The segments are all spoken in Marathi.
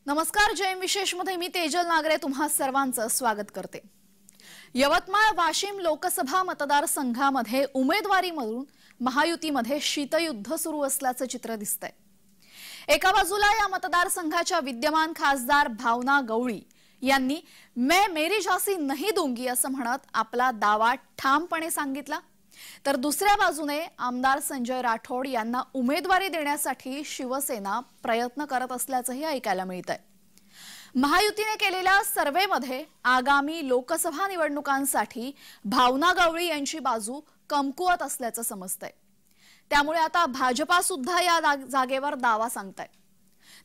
नमस्कार. जयम विशेष मध्ये मी तेजल नागरे तुम्हा सर्वांचं स्वागत करते. यवतमाळ वाशिम लोकसभा मतदारसंघामध्ये उमेदवारीमधून महायुतीमध्ये शीतयुद्ध सुरू असल्याचं चित्र दिसतंय. एका बाजूला या मतदारसंघाच्या विद्यमान खासदार भावना गवळी यांनी मैं मेरी झांसी नहीं दूंगी असं म्हणत आपला दावा ठामपणे सांगितला, तर दुसऱ्या बाजूने आमदार संजय राठोड यांना उमेदवारी देण्यासाठी शिवसेना प्रयत्न करत असल्याचंही ऐकायला मिळतंय. महायुतीने केलेल्या सर्वेमध्ये आगामी लोकसभा निवडणुकांसाठी भावना गवळी यांची बाजू कमकुवत असल्याचं समजतंय. त्यामुळे आता भाजपा सुद्धा या जागेवर दावा सांगताय.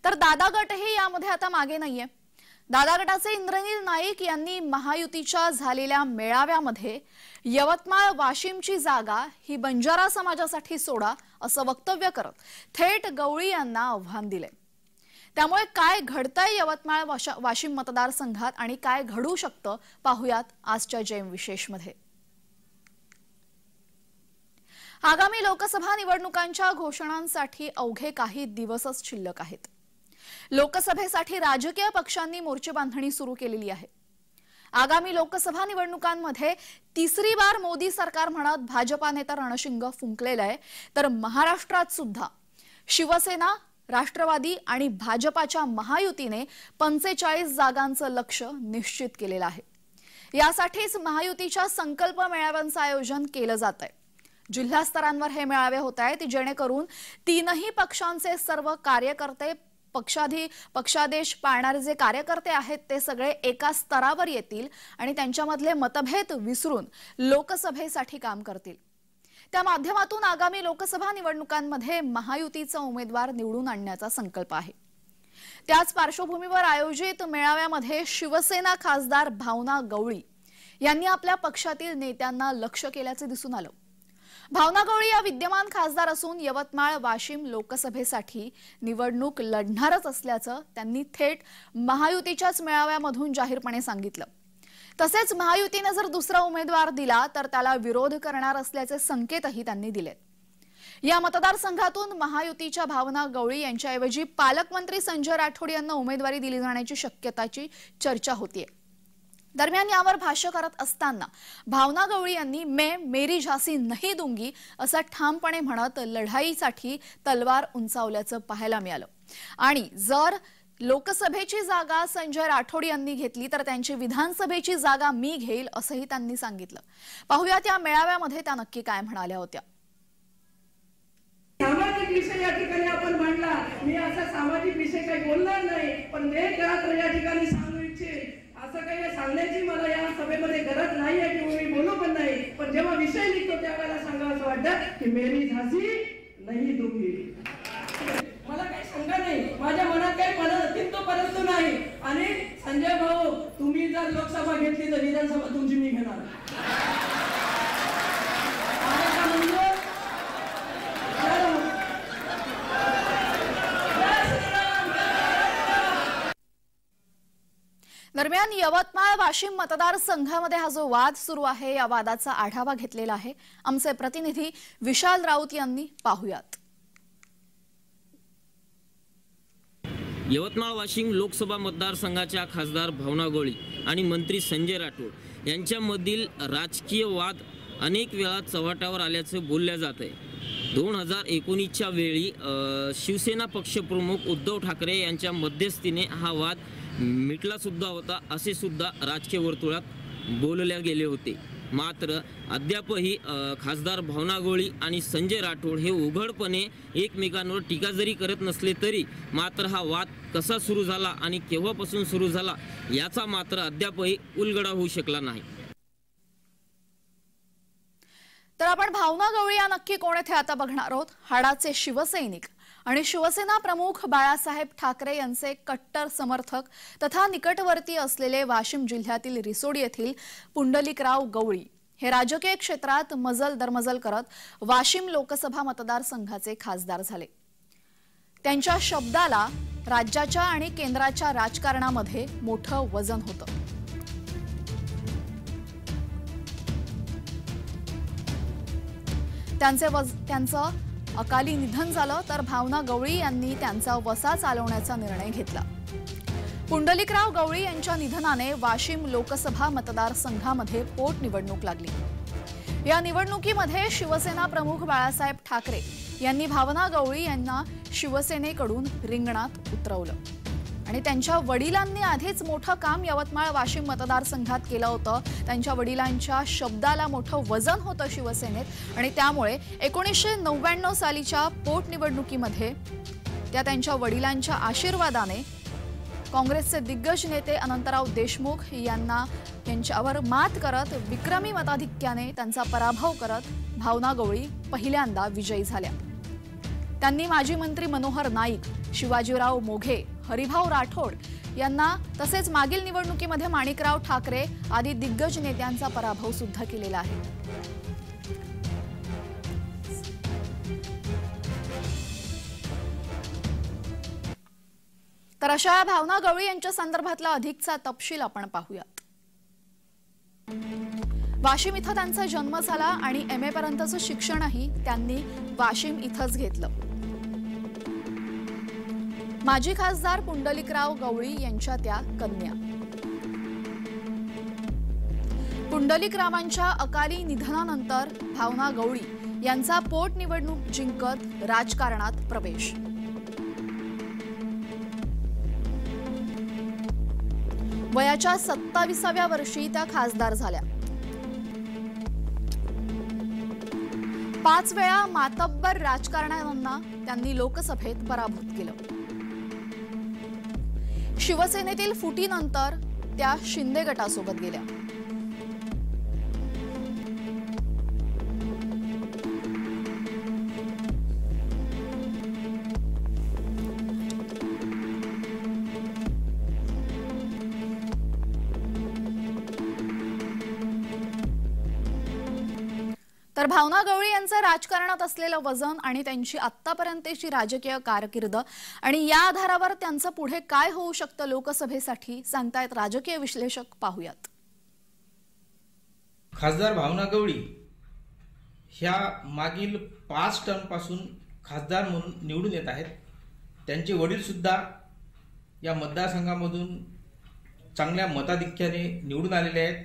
तर दादा गटही यामध्ये आता मागे नाहीये. दादा गटाचे इंद्रनील नाईक यांनी महायुतीच्या झालेल्या मेळाव्यामध्ये यवतमाळ वाशिमची जागा ही बंजारा समाजासाठी सोडा असं वक्तव्य करत थेट गवळी यांना आव्हान दिले. त्यामुळे काय घडतंय यवतमाळ वाशिम मतदारसंघात आणि काय घडू शकतं पाहूयात आजच्या जयम विशेष मध्ये. आगामी लोकसभा निवडणुकांच्या घोषणांसाठी अवघे काही दिवसच शिल्लक आहेत. लोकसभेसाठी राजकीय पक्षांनी मोर्चे बांधणी सुरू केलेली आहे. आगामी लोकसभा निवडणुकांमध्ये तिसरी बार मोदी सरकार म्हणत भाजपाने तर रणशिंग फुंकलेलं आहे, तर महाराष्ट्रात सुद्धा शिवसेना, राष्ट्रवादी आणि भाजपाच्या महायुतीने 45 जागांचं लक्ष्य निश्चित केलेलं आहे. यासाठीच महायुतीच्या संकल्प मेळाव्यांचं आयोजन केलं जात आहे. जिल्हा स्तरांवर हे मेळावे होत आहेत, जेणेकरून तीनही पक्षांचे सर्व कार्यकर्ते, पक्षादेश पाळणारे जे कार्यकर्ते आहेत ते सगळे एका स्तरावर येतील आणि त्यांच्यामधले मतभेद विसरून लोकसभेसाठी काम करतील. त्या माध्यमातून आगामी लोकसभा निवडणुकांमध्ये महायुतीचा उमेदवार निवडून आणण्याचा संकल्प आहे. त्याच पार्श्वभूमीवर आयोजित मेळाव्यामध्ये शिवसेना खासदार भावना गवळी यांनी आपल्या पक्षातील नेत्यांना लक्ष्य केल्याचे दिसून आलं. भावना गवळी या विद्यमान खासदार असून यवतमाळ वाशिम लोकसभेसाठी निवडणूक लढणारच असल्याचं त्यांनी थेट महायुतीच्याच मेळाव्यामधून जाहीरपणे सांगितलं. तसेच महायुतीने जर दुसरा उमेदवार दिला तर त्याला विरोध करणार असल्याचे संकेतही त्यांनी दिलेत. या मतदारसंघातून महायुतीच्या भावना गवळी यांच्याऐवजी पालकमंत्री संजय राठोड यांना उमेदवारी दिली जाण्याची शक्यताची चर्चा होतीये. दरम्यान यावर भाष्य करत असताना भावना गवळी यांनी मैं मेरी झांसी नहीं दूंगी असं ठामपणे म्हणत लढाईसाठी तलवार उंचावल्याचं पाहायला मिळालं. आणि जर लोकसभेची जागा संजय राठोड यांनी घेतली तर त्यांची विधानसभेची जागा मी घेईल असंही त्यांनी सांगितलं. पाहूयात या मेळाव्यामध्ये त्या नक्की काय म्हणाल्या होत्या. सामाजिक विषय या ठिकाणी आपण मांडला. मी असा सामाजिक विषय काही बोलणार नाही, पण एक रात्र या ठिकाणी सांगू इच्छिते. असं काही सांगण्याची मला या सभेमध्ये गरज नाही आहे किंवा मी बोलू पण नाही, पण जेव्हा विषय निघतो त्यावेळेला सांगावं असं वाटतं की मेरी झांसी नहीं दूंगी. मला काही शंका नाही, माझ्या मनात काही किंतु परंतु नाही. आणि संजय भाऊ, तुम्ही जर लोकसभा घेतली तर विधानसभा तुमची मी घेणार. दरम्यान यवतमाळ वाशिम मतदारसंघामध्ये हा जो वाद सुरू आहे या वादाचा आढावा घेतलेला आहे आमचे प्रतिनिधी विशाल राऊत यांनी. पाहूयात. यवतमाळ वाशिम लोकसभा मतदारसंघाच्या खासदार भावना गवळी आणि मंत्री संजय राठोड यांच्यामधील राजकीय वाद अनेक वेळा चव्हाट्यावर आल्याचं बोललं जात आहे. 2019च्या वेळी शिवसेना पक्षप्रमुख उद्धव ठाकरे यांच्या मध्यस्थीने हा वाद मिटला सुद्धा होता असे सुद्धा राजकीय वर्तुळात बोलले गेले होते. मात्र अद्यापही खासदार भावना गवळी आणि संजय राठोड हे उघडपणे एकमेकांवर टीका जरी करत नसले तरी मात्र हा वाद कसा सुरू झाला आणि केव्हापासून सुरू झाला याचा मात्र अद्यापही उलगडा होऊ शकला नाही. तर आपण भावना गवळी या नक्की कोण आहेत आता बघणार आहोत. हाडाचे शिवसैनिक आणि शिवसेना प्रमुख बाळासाहेब ठाकरे यांचे कट्टर समर्थक तथा निकटवर्ती असलेले वाशिम जिल्ह्यातील रिसोड येथील पुंडलिकराव गवळी हे राजकीय क्षेत्रात मजल दरमजल करत वाशिम लोकसभा मतदारसंघाचे खासदार झाले. त्यांच्या शब्दाला राज्याच्या आणि केंद्राच्या राजकारणामध्ये मोठं वजन होतं. त्यांचं अकाली निधन झालं तर भावना गवळी यांनी त्यांचा वसा चालवण्याचा निर्णय घेतला. पुंडलिकराव गवळी यांच्या निधनाने वाशिम लोकसभा मतदारसंघामध्ये पोटनिवडणूक लागली। या निवडणुकीमध्ये शिवसेना प्रमुख बाळासाहेब ठाकरे यांनी भावना गवळी यांना शिवसेनेकडून रिंगणात उतरवलं आणि त्यांच्या वडिलांनी आधीच मोठं काम यवतमाळ वाशिम मतदारसंघात केलं होतं। त्यांच्या वडिलांच्या शब्दाला मोठं वजन होतं शिवसेनेत आणि त्यामुळे 1999 सालीच्या पोटनिवडणुकीमध्ये त्यांच्या वडिलांच्या आशीर्वादाने काँग्रेसचे दिग्गज नेते अनंतराव देशमुख यांच्यावर मात करत विक्रमी मताधिक्याने त्यांचा पराभव करत भावना गवळी पहिल्यांदा विजयी झाल्या। त्यांनी माजी मंत्री मनोहर नाईक, शिवाजीराव मोघे, हरिभाऊ राठोड यांना तसेच मागील निवडणुकीमध्ये माणिकराव ठाकरे आदी दिग्गज नेत्यांचा पराभव सुद्धा केलेला आहे। तर अशा भावना गवळी यांच्या संदर्भातला अधिकचा तपशील आपण पाहूयात। वाशिम इथं त्यांचा जन्म झाला आणि MA पर्यंतचं शिक्षणही त्यांनी वाशिम इथंच घेतलं। माजी खासदार पुंडलिकराव गवळी यांच्या त्या कन्या। पुंडलिकरावांच्या अकाली निधनानंतर भावना गवळी यांचा पोटनिवडणूक जिंकत राजकारणात प्रवेश। वयाच्या 27व्या वर्षी त्या खासदार झाल्या। 5 वेळा मातब्बर राजकारण्यांना त्यांनी लोकसभेत पराभूत केलं। शिवसेनेतील फुटीनंतर त्या शिंदे गटासोबत गेल्या। तर भावना गवळी यांचं राजकारणात असलेलं वजन आणि त्यांची आतापर्यंतची राजकीय कारकीर्द आणि या आधारावर त्यांचं पुढे काय होऊ शकतं लोकसभेसाठी सांगतायत राजकीय विश्लेषक। पाहूयात। खासदार भावना गवळी ह्या मागील 5 टर्मपासून खासदार म्हणून निवडून येत आहेत। त्यांचे वडील सुद्धा या मतदारसंघामधून चांगल्या मताधिक्याने निवडून आलेले आहेत।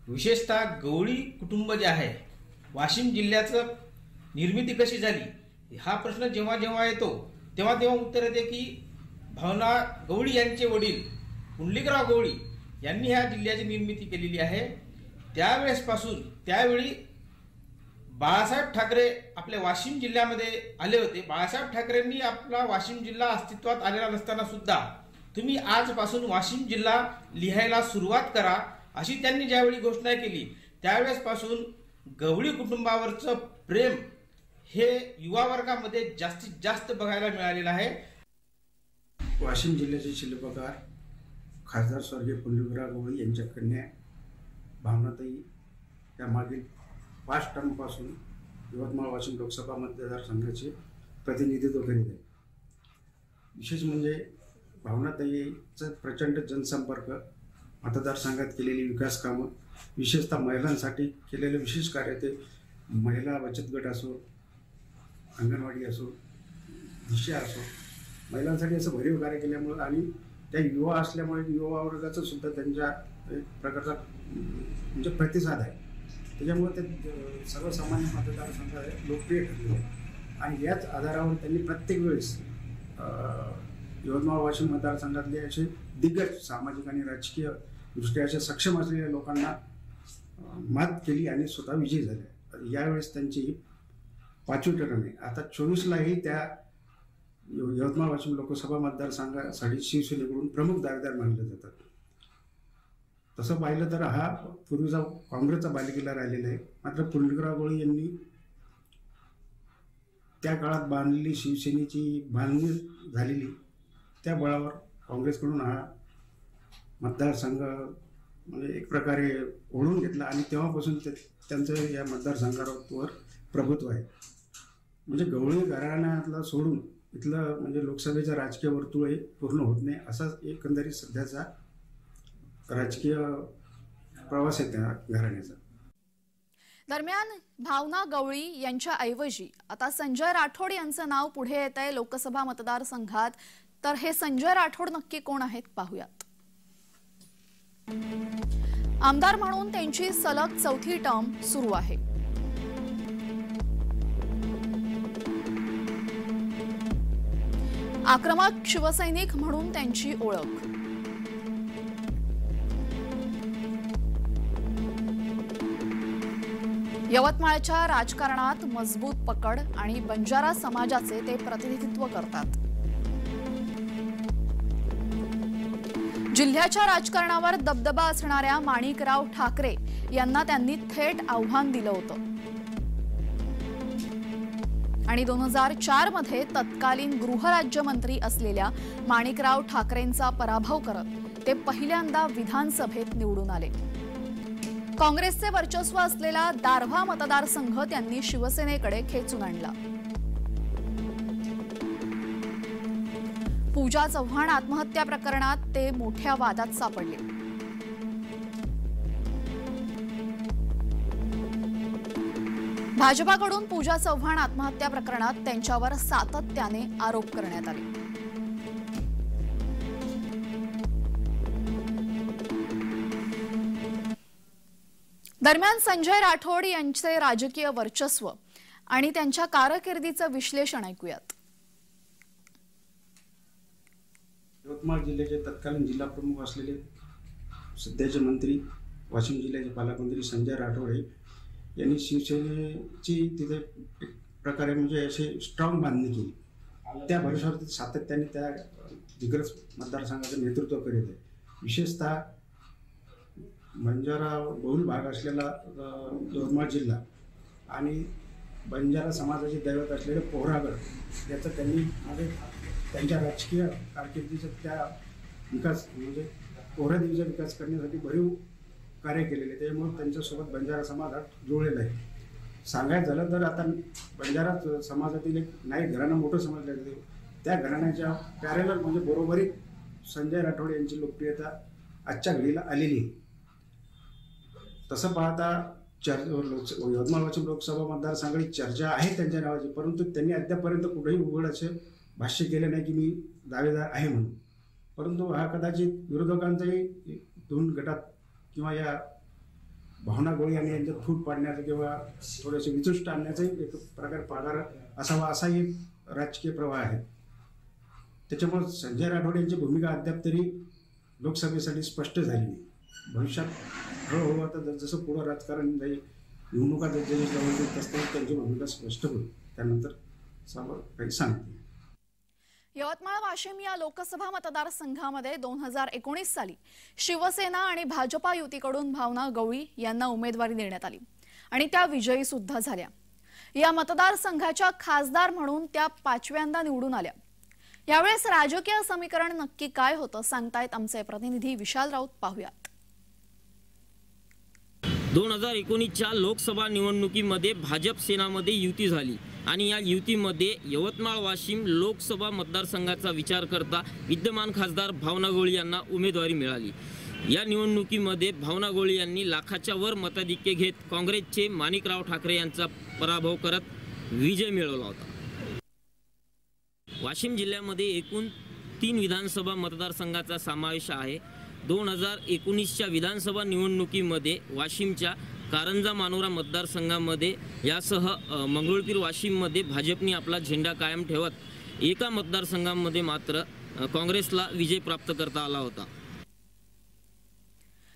विशेषतः गवळी कुटुंब जे आहे, वाशिम जिल्ह्याचं निर्मिती कशी झाली हा प्रश्न जेव्हा जेव्हा येतो तेव्हा तेव्हा उत्तर येते की भावना गवळी यांचे वडील पुंडलिकराव गवळी यांनी ह्या जिल्ह्याची निर्मिती केलेली आहे। त्यावेळी बाळासाहेब ठाकरे आपल्या वाशिम जिल्ह्यामध्ये आले होते। बाळासाहेब ठाकरेंनी आपला वाशिम जिल्हा अस्तित्वात आलेला नसताना सुद्धा तुम्ही आजपासून वाशिम जिल्हा लिहायला सुरुवात करा अशी त्यांनी ज्यावेळी घोषणा केली त्यावेळेसपासून गवळी कुटुंबावरचं प्रेम हे युवा वर्गामध्ये जास्तीत जास्त बघायला मिळालेलं आहे। वाशिम जिल्ह्याचे शिल्पकार खासदार स्वर्गीय पुंडलिकराव गवळी यांच्या कन्या भावनाताई या मागील 5 टर्मपासून यवतमाळ वाशिम लोकसभा मतदारसंघाचे प्रतिनिधित्व करीत आहे। विशेष म्हणजे भावनाताईचं प्रचंड जनसंपर्क, मतदारसंघात केलेली विकास कामं, विशेषतः महिलांसाठी केलेले विशेष कार्य, ते महिला बचत गट असो, अंगणवाडी असो, दिशा असो, महिलांसाठी असं भरीव कार्य केल्यामुळे आणि त्या युवा असल्यामुळे युवा वर्गाचा सुद्धा त्यांच्या एक प्रकारचा म्हणजे प्रतिसाद आहे। त्याच्यामुळे ते सर्वसामान्य मतदारसंघात लोकप्रिय ठरले आहे आणि याच आधारावर त्यांनी प्रत्येक वेळेस यवतमाळ वाशिम मतदारसंघातले असे दिग्गज सामाजिक आणि राजकीय दृष्ट्या अशा सक्षम असलेल्या लोकांना मात केली आणि स्वतः विजयी झाले। यावेळेस त्यांची 5वी टर्म आहे। आता 24लाही त्या यवतमाळ वाशिम लोकसभा मतदारसंघासाठी शिवसेनेकडून प्रमुख दावेदार मानले जातात। तसं पाहिलं तर हा पूर्वीचा काँग्रेसचा बालेकिल्ला राहिलेला आहे। मात्र पुंडलिकराव गवळी यांनी त्या काळात बांधलेली शिवसेनेची बांधणी झालेली त्या बळावर काँग्रेसकडून हा मतदारसंघ म्हणजे एक प्रकारे ओढून घेतला आणि तेव्हापासून त्यांचं या मतदारसंघावर प्रभुत्व आहे। म्हणजे गवळी घराण्यातला सोडून इथलं म्हणजे लोकसभेचं राजकीय वर्तुळ हे पूर्ण होत नाही असा एकंदरीत सध्याचा राजकीय प्रवास आहे त्या घराण्याचा। दरम्यान भावना गवळी यांच्या ऐवजी आता संजय राठोड यांचं नाव पुढे येत आहे लोकसभा मतदारसंघात। तर हे संजय राठोड नक्की कोण आहेत पाहूयात। आमदार म्हणून त्यांची सलग चौथी टर्म सुरू आहे. आक्रमक शिवसैनिक म्हणून त्यांची ओळख. यवतमाळच्या राजकारणात मजबूत पकड आणि बंजारा समाजाचे ते प्रतिनिधित्व करतात. जिल्ह्याच्या राजकारणावर दबदबा असणाऱ्या माणिकराव ठाकरे यांना त्यांनी थेट आव्हान दिलं होतं आणि 2004 मध्ये तत्कालीन गृहराज्यमंत्री असलेल्या माणिकराव ठाकरेंचा पराभव करत ते पहिल्यांदा विधानसभेत निवडून आले. काँग्रेसचे वर्चस्व असलेला दारव्हा मतदारसंघ त्यांनी शिवसेनेकडे खेचून आणला. पूजा चव्हाण आत्महत्या प्रकरणात ते मोठ्या वादात सापडले. भाजपाकडून पूजा चव्हाण आत्महत्या प्रकरणात त्यांच्यावर सातत्याने आरोप करण्यात आले. दरम्यान संजय राठोड यांचे राजकीय वर्चस्व आणि त्यांच्या कारकिर्दीचं विश्लेषण ऐकूयात. यवतमाळ जिल्ह्याचे तत्कालीन जिल्हा प्रमुख असलेले सध्याचे मंत्री वाशिम जिल्ह्याचे पालकमंत्री संजय राठोड यांनी शिवसेनेची तिथे एक प्रकारे म्हणजे असे स्ट्रॉंग बांधणी केली. त्या भरोशावर सातत्याने त्या दिग्रस मतदारसंघाचं नेतृत्व करीत आहे. विशेषतः बंजारा बहुल भाग असलेला यवतमाळ जिल्हा आणि बंजारा समाजाचे दैवत असलेले पोहरागड याचं त्यांनी त्यांच्या राजकीय कारकिर्दीचा त्या विकास म्हणजे पोहरादेवीचा विकास करण्यासाठी भरीव कार्य केलेले. त्यामुळे त्यांच्यासोबत बंजारा समाज हा जुळलेला आहे. सांगायचं झालं तर आता बंजारा समाजातील एक नाईक घराणं मोठं समजलं जाते. त्या घराण्याच्या पॅरेलल म्हणजे बरोबरी संजय राठोड यांची लोकप्रियता आजच्या घडीला आलेली आहे. तसं पाहता यवतमाळ वाशिम लोकसभा मतदारसंघाची चर्चा आहे त्यांच्या नावाची, परंतु त्यांनी अद्यापर्यंत कुठेही उघड असे भाष्य केले नाही की मी दावेदार आहे म्हणून. परंतु हा कदाचित विरोधकांचाही दोन गटात किंवा या भावना गोळी आणि यांच्यात फूट पाडण्याचा किंवा थोडेसे विचुष्ट आणण्याचाही एक प्रकार पगार असावा असाही राजकीय प्रवाह आहे. त्याच्यामुळे संजय राठोड यांची भूमिका अद्याप तरी लोकसभेसाठी स्पष्ट झाली नाही. भविष्यात हळूहळू आता जसं पुढं राजकारण जाईल, निवडणुका जवळ येत असताना त्यांची भूमिका स्पष्ट होईल. त्यानंतर सर्व काही सांगते. यवतमाळ वाशिम या लोकसभा मतदारसंघामध्ये 2019 साली शिवसेना आणि भाजपा युतीकडून भावना गवळी यांना उमेदवारी देण्यात आली आणि त्या विजयी सुद्धा झाल्या. या मतदारसंघाच्या खासदार म्हणून त्या 5व्यांदा निवडून आल्या. यावेळेस राजकीय समीकरण नक्की काय होतं सांगतायत आमचे प्रतिनिधी विशाल राऊत. पाहूयात. 2019च्या लोकसभा निवडणुकीमध्ये भाजप सेनामध्ये युती झाली आणि या युतीमध्ये यवतमाळ वाशिम लोकसभा मतदारसंघाचा विचार करता विद्यमान खासदार भावना गवळी यांना उमेदवारी मिळाली. या निवडणुकीमध्ये भावना गवळी यांनी लाखाच्या वर मताधिक्य घेत काँग्रेसचे माणिकराव ठाकरे यांचा पराभव करत विजय मिळवला होता. वाशिम जिल्ह्यामध्ये एकूण 3 विधानसभा मतदारसंघाचा समावेश आहे. 2019च्या विधानसभा निवडणुकीमध्ये वाशिमच्या कारंजा मानोरा मतदारसंघामध्ये यासह मंगरुळपीर वाशिममध्ये भाजपने आपला झेंडा कायम ठेवत एका मतदारसंघामध्ये मात्र काँग्रेसला विजय प्राप्त करता आला होता.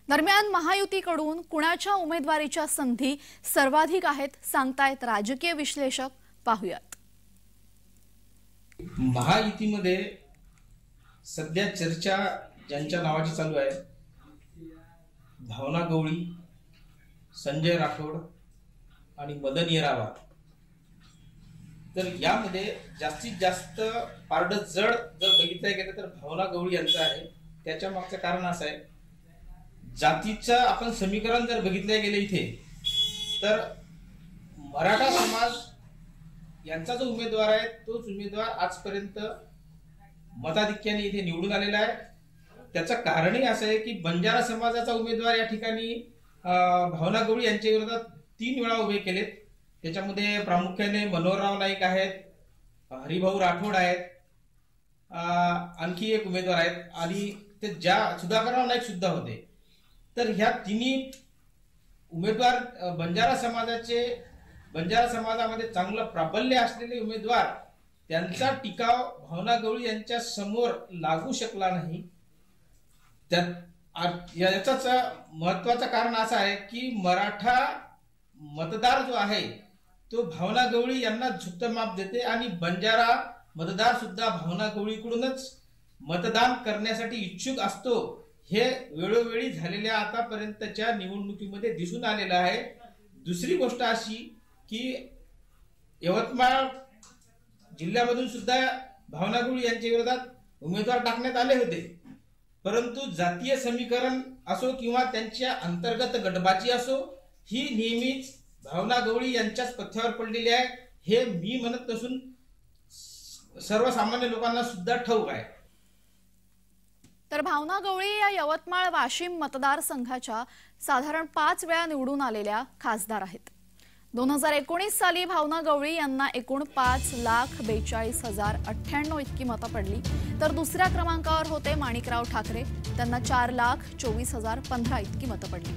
दरम्यान महायुतीकडून कुणाच्या उमेदवारीच्या संधी सर्वाधिक आहेत सांगतायत राजकीय विश्लेषक. पाहूयात. महायुतीमध्ये सध्या चर्चा ज्यांच्या नावाची चालू आहे, भावना गवळी, संजय राठोड आणि मदन येरावार. तर यामध्ये जास्तीत जास्त पारड जड जर बघितलं गेलं तर भावना गवळी यांचं आहे. त्याच्या मागचं कारण असं आहे, जातीचं आपण समीकरण जर बघितलं गेलं इथे तर मराठा समाज यांचा जो उमेदवार आहे तोच उमेदवार आजपर्यंत मताधिक्याने इथे निवडून आलेला आहे. त्याचं कारणही असं आहे की बंजारा समाजाचा उमेदवार या ठिकाणी भावना गवळी यांच्या विरोधात 3 वेळा उभे केलेत. त्याच्यामध्ये प्रामुख्याने मनोहरराव नाईक आहेत, हरिभाऊ राठोड आहेत, आणखी एक उमेदवार आहेत आणि ते सुधाकरराव नाईक सुद्धा होते. तर ह्या तिन्ही उमेदवार बंजारा समाजामध्ये चांगलं प्राबल्य असलेले उमेदवार, त्यांचा टिकाव भावना गवळी यांच्या समोर लागू शकला नाही. याचाच महत्वाचं कारण असं आहे की मराठा मतदार जो आहे तो भावना गवळी यांना झुकतं माप देते आणि बंजारा मतदार सुद्धा भावना गवळीकडूनच मतदान करण्यासाठी इच्छुक असतो. हे वेळोवेळी झालेल्या आतापर्यंतच्या निवडणुकीमध्ये दिसून आलेलं आहे. दुसरी गोष्ट अशी की यवतमाळ जिल्ह्यामधून सुद्धा भावना गवळी यांच्या विरोधात उमेदवार टाकण्यात आले होते, परंतु जातीय समीकरण असो किंवा त्यांच्या अंतर्गत गटबाजी असो, ही नेहमीच भावना गवळी यांच्याच पथ्यावर पडलेली आहे. हे मी म्हणत नसून सर्वसामान्य लोकांना सुद्धा ठाऊक आहे. तर भावना गवळी या यवतमाळ वाशिम मतदारसंघाच्या साधारण 5 वेळा निवडून आलेल्या खासदार आहेत. 2019 साली भावना गवळी यांना एकूण 5,42,098 इतकी मतं पडली, तर दुसऱ्या क्रमांकावर होते माणिकराव ठाकरे, त्यांना 4,24,015 इतकी मतं पडली.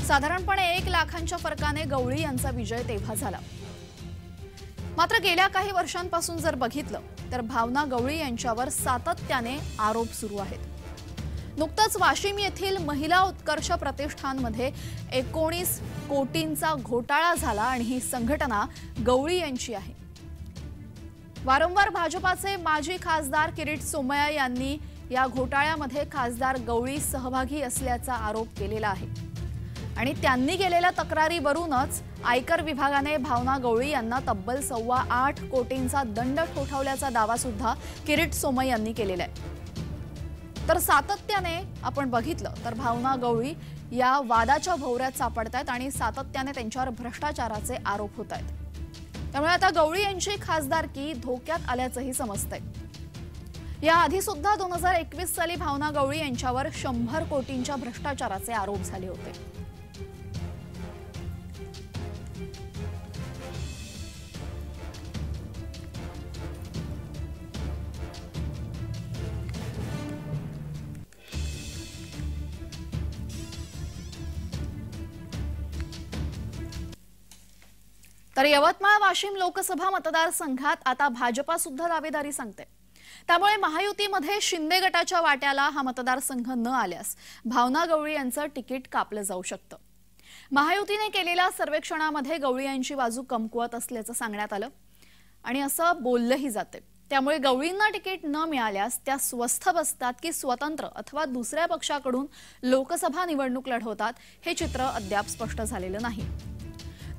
साधारणपणे 1 लाखांच्या फरकाने गवळी यांचा विजय तेव्हा झाला. मात्र गेल्या काही वर्षांपासून जर बघितलं तर भावना गवळी यांच्यावर सातत्याने आरोप सुरू आहेत. नुकतंच वाशिम येथील महिला उत्कर्ष प्रतिष्ठानमध्ये 19 कोटींचा घोटाळा झाला आणि ही संघटना गवळी यांची आहे. वारंवार भाजपाचे माजी खासदार किरीट सोमय्या यांनी या घोटाळ्यामध्ये खासदार गवळी सहभागी असल्याचा आरोप केलेला आहे आणि त्यांनी केलेल्या तक्रारीवरूनच आयकर विभागाने भावना गवळी यांना तब्बल 8.25 कोटींचा दंड ठोठावल्याचा दावा सुद्धा किरीट सोमय्या यांनी केलेला आहे. तर सातत्याने आपण बघितलं तर भावना गवळी या वादाच्या भोवऱ्यात सापडतायत आणि सातत्याने त्यांच्यावर भ्रष्टाचाराचे आरोप होत आहेत. त्यामुळे आता गवळी यांची खासदारकी धोक्यात आल्याचंही समजतंय. याआधी सुद्धा 2021 साली भावना गवळी यांच्यावर 100 कोटींच्या भ्रष्टाचाराचे आरोप झाले होते. तर यवतमाळ वाशिम लोकसभा मतदारसंघात आता भाजपा सुद्धा दावेदारी सांगते. त्यामुळे महायुतीमध्ये शिंदे गटाच्या वाट्याला हा मतदारसंघ न आल्यास भावना गवळी यांचं तिकीट कापलं जाऊ शकतं. महायुतीने केलेल्या सर्वेक्षणामध्ये गवळी यांची बाजू कमकुवत असल्याचं सांगण्यात आलं आणि असं बोललंही जाते. त्यामुळे गवळींना तिकीट न मिळाल्यास त्या स्वस्थ बसतात की स्वतंत्र अथवा दुसऱ्या पक्षाकडून लोकसभा निवडणूक लढवतात हे चित्र अद्याप स्पष्ट झालेलं नाही.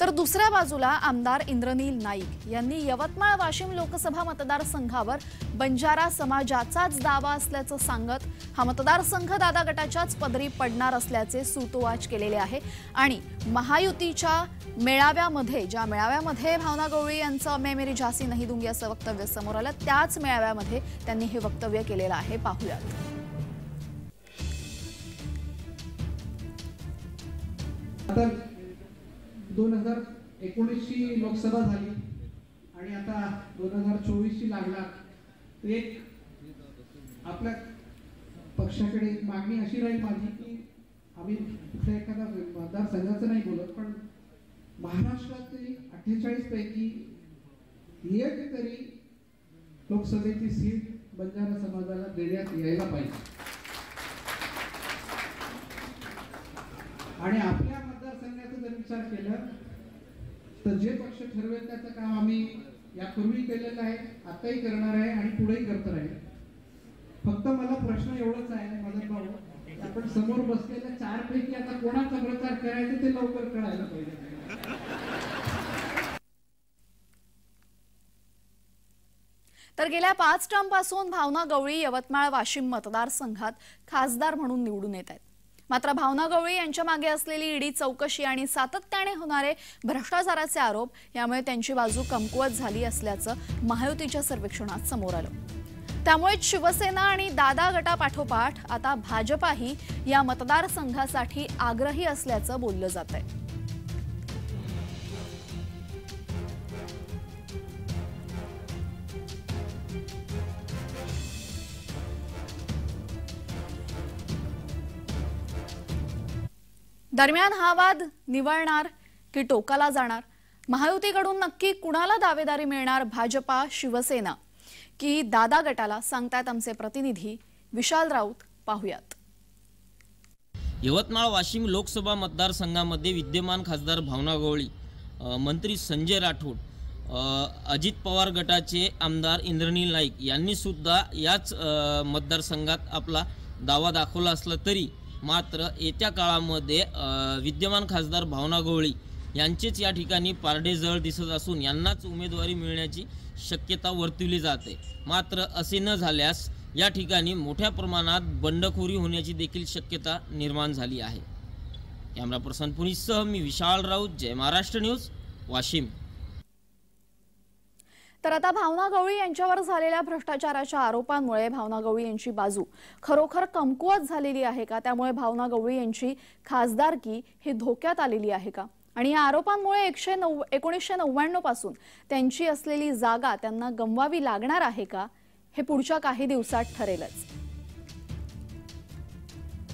तर दुसऱ्या बाजूला आमदार इंद्रनील नाईक यांनी यवतमाळ वाशिम लोकसभा मतदारसंघावर बंजारा समाजाचाच दावा असल्याचं सांगत हा मतदारसंघ दादा गटाच्याच पदरी पडणार असल्याचे सूतोवाच केलेले आहे आणि महायुतीच्या मेळाव्यामध्ये ज्या मेळाव्यामध्ये भावना गवळी यांचं मैं मेरी झांसी नहीं दूंगी असं वक्तव्य समोर आलं, त्याच मेळाव्यामध्ये त्यांनी हे वक्तव्य केलेलं आहे. पाहूयात. 2019ची लोकसभा झाली आणि आता 2024ची लागणार. एक आपल्या पक्षाकडे एक मागणी अशी राहील माझी की आम्ही कुठल्या एखाद्या मतदारसंघाचं नाही बोलत, पण महाराष्ट्रातील 48 पैकी एक तरी लोकसभेची सीट बंजारा समाजाला देण्यात यायला पाहिजे. आणि आपल्या मतदारसंघाचा जर विचार केला तर जे पक्ष ठरवेल त्याचं काम आम्ही यापूर्वी केलेलं आहे, आताही करणार आहे आणि पुढेही करत राहील. फक्त मला प्रश्न एवढाच आहे मदन भाऊ, आपण समोर बसलेल्या 4 पैकी आता कोणाचा प्रचार करायचा ते लवकर कळायला पाहिजे. तर गेल्या 5 टर्मपासून भावना गवळी यवतमाळ वाशिम मतदारसंघात खासदार म्हणून निवडून येत आहेत. मात्र भावना गवळी यांच्या मागे असलेली ईडी चौकशी आणि सातत्याने होणारे भ्रष्टाचाराचे आरोप यामुळे त्यांची बाजू कमकुवत झाली असल्याचं महायुतीच्या सर्वेक्षणात समोर आलं. त्यामुळे शिवसेना आणि दादा गटापाठोपाठ आता भाजपाही या मतदारसंघासाठी आग्रही असल्याचं बोललं जातंय. दरम्यान हा वाद निवळणार की टोकाला जाणार? महायुतीकडून नक्की कुणाला दावेदारी मिळणार? भाजपा, शिवसेना की दादा गटाला? सांगतात आमचे प्रतिनिधी विशाल राऊत. पाहुयात. यवतमाळ वाशिम लोकसभा मतदारसंघामध्ये विद्यमान खासदार भावना गवळी, मंत्री संजय राठोड, अजित पवार गटाचे आमदार इंद्रनील नाईक यांनी सुद्धा याच मतदारसंघात आपला दावा दाखवला असला तरी मात्र येत्या काळामध्ये विद्यमान खासदार भावना गवळी यांचेच या ठिकाणी पारडे जळ दिसत असून यांनाच उमेदवारी मिळण्याची शक्यता वर्तवली जाते. मात्र असे न झाल्यास या ठिकाणी मोठ्या प्रमाणात बंडखोरी होण्याची देखील शक्यता निर्माण झाली आहे. कॅमेरा पर्सन पुनीससह मी विशाल राऊत, जय महाराष्ट्र न्यूज, वाशिम. तर आता भावना गवळी यांच्यावर झालेल्या भ्रष्टाचाराच्या आरोपांमुळे भावना गवळी यांची बाजू खरोखर कमकुवत झालेली आहे का? त्यामुळे भावना गवळी यांची खासदारकी ही धोक्यात आलेली आहे का? आणि या आरोपांमुळे 1999 पासून त्यांची असलेली जागा त्यांना गमवावी लागणार आहे का? हे पुढच्या काही दिवसात ठरेलच.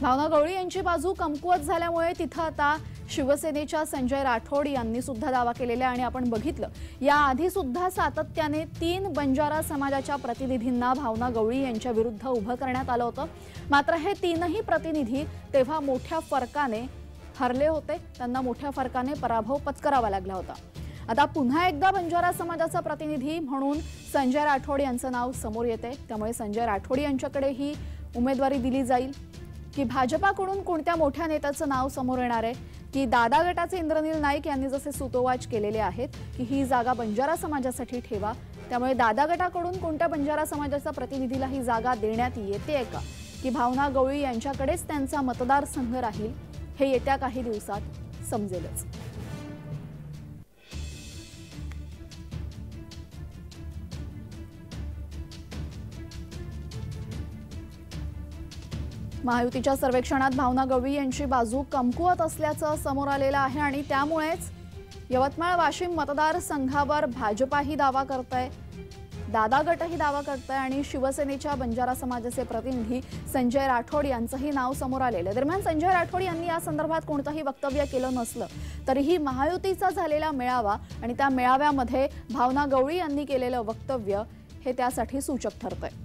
भावना गवळी यांची बाजू कमकुवत झाल्यामुळे तिथं आता शिवसेनेच्या संजय राठोड यांनी सुद्धा दावा केलेला आणि आपण बघितलं या आधी सुद्धा सातत्याने 3 बंजारा समाजाच्या प्रतिनिधींना भावना गवळी यांच्या विरुद्ध उभं करण्यात आलं होतं. मात्र हे 3ही प्रतिनिधी तेव्हा मोठ्या फरकाने हरले होते. त्यांना मोठ्या फरकाने पराभव पत्करावा लागला होता. आता पुन्हा एकदा बंजारा समाजाचा प्रतिनिधी म्हणून संजय राठोड यांचं नाव समोर येते. त्यामुळे संजय राठोड यांच्याकडे ही उमेदवारी दिली जाईल की भाजपाकडून कोणत्या मोठ्या नेत्याचं नाव समोर येणार आहे? की दादा गटाचे इंद्रनील नाईक यांनी जसे सूतोवाच केलेले आहेत की ही जागा बंजारा समाजासाठी ठेवा, त्यामुळे दादा गटाकडून कोणत्या बंजारा समाजाच्या प्रतिनिधीला ही जागा देण्यात येते का? की भावना गवळी यांच्याकडेच त्यांचा मतदारसंघ राहील? हे येत्या काही दिवसात समजेलच. महायुतीच्या सर्वेक्षणात भावना गवळी यांची बाजू कमकुवत असल्याचं समोर आलेलं आहे आणि त्यामुळेच यवतमाळ वाशिम मतदारसंघावर भाजपाही दावा करतोय, दादा गटही दावा करतोय आणि शिवसेनेच्या बंजारा समाजाचे प्रतिनिधी संजय राठोड यांचंही नाव समोर आलेलं आहे. दरम्यान संजय राठोड यांनी या संदर्भात कोणतंही वक्तव्य केलं नसलं तरीही महायुतीचा झालेला मेळावा आणि त्या मेळाव्यामध्ये भावना गवळी यांनी केलेलं वक्तव्य हे त्यासाठी सूचक ठरतंय.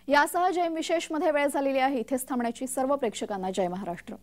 यासह जय विशेष मध्ये वेळ झालेली आहे. इथेच थांबण्याची सर्व प्रेक्षकांना जय महाराष्ट्र.